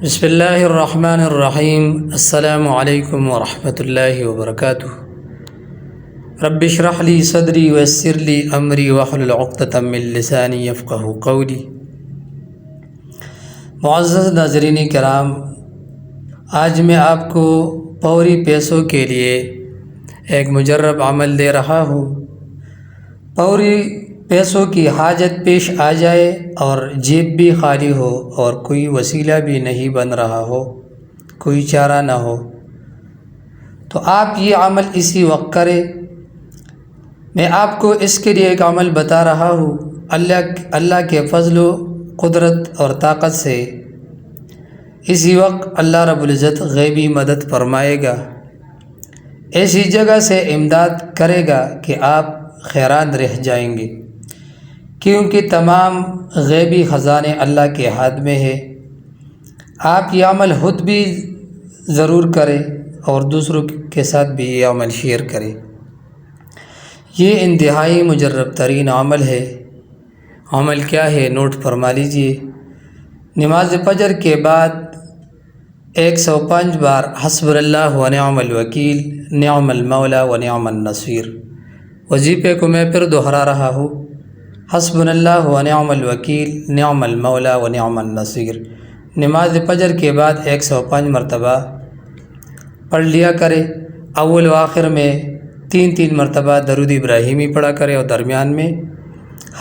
بسم اللہ الرحمن الرحیم۔ السلام علیکم ورحمۃ اللہ وبرکاتہ۔ رب اشرح لی صدری ویسر لی امری واحلل عقدۃ من لسانی یفقہوا قولی۔ معزز ناظرین کرام، آج میں آپ کو فوری پیسوں کے لیے ایک مجرب عمل دے رہا ہوں۔ فوری پیسوں کی حاجت پیش آ جائے اور جیب بھی خالی ہو اور کوئی وسیلہ بھی نہیں بن رہا ہو، کوئی چارہ نہ ہو، تو آپ یہ عمل اسی وقت کریں۔ میں آپ کو اس کے لیے ایک عمل بتا رہا ہوں۔ اللہ کے فضل و قدرت اور طاقت سے اسی وقت اللہ رب العزت غیبی مدد فرمائے گا، ایسی جگہ سے امداد کرے گا کہ آپ حیران رہ جائیں گے، کیونکہ تمام غیبی خزانے اللہ کے ہاتھ میں ہے۔ آپ یہ عمل خود بھی ضرور کریں اور دوسروں کے ساتھ بھی یہ عمل شیئر کریں۔ یہ انتہائی مجرب ترین عمل ہے۔ عمل کیا ہے نوٹ فرما لیجئے۔ نماز فجر کے بعد 105 بار حسب اللہ و نعم الوکیل، نعم المولا و نعم النصیر۔ وظیفے کو میں پھر دہرا رہا ہوں، حسبنا اللہ و نعم الوکیل، نعم المولا و نعم النصیر۔ نماز فجر کے بعد 105 مرتبہ پڑھ لیا کرے۔ اول و آخر میں 3 مرتبہ درود ابراہیمی پڑھا کرے اور درمیان میں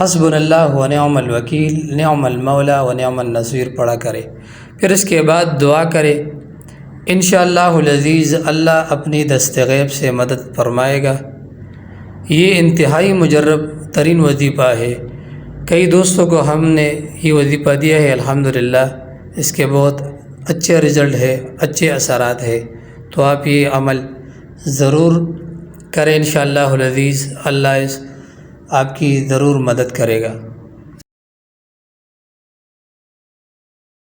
حسبنا اللہ و نعم الوکیل، نعم المولا و نعم النصیر پڑھا کرے۔ پھر اس کے بعد دعا کرے، انشاءاللہ العزیز اللہ اپنی دست غیب سے مدد فرمائے گا۔ یہ انتہائی مجرب ترین وظیفہ ہے۔ کئی دوستوں کو ہم نے یہ وظیفہ دیا ہے، الحمدللہ اس کے بہت اچھے رزلٹ ہے، اچھے اثرات ہے۔ تو آپ یہ عمل ضرور کریں، انشاءاللہ العزیز اللہ آپ کی ضرور مدد کرے گا۔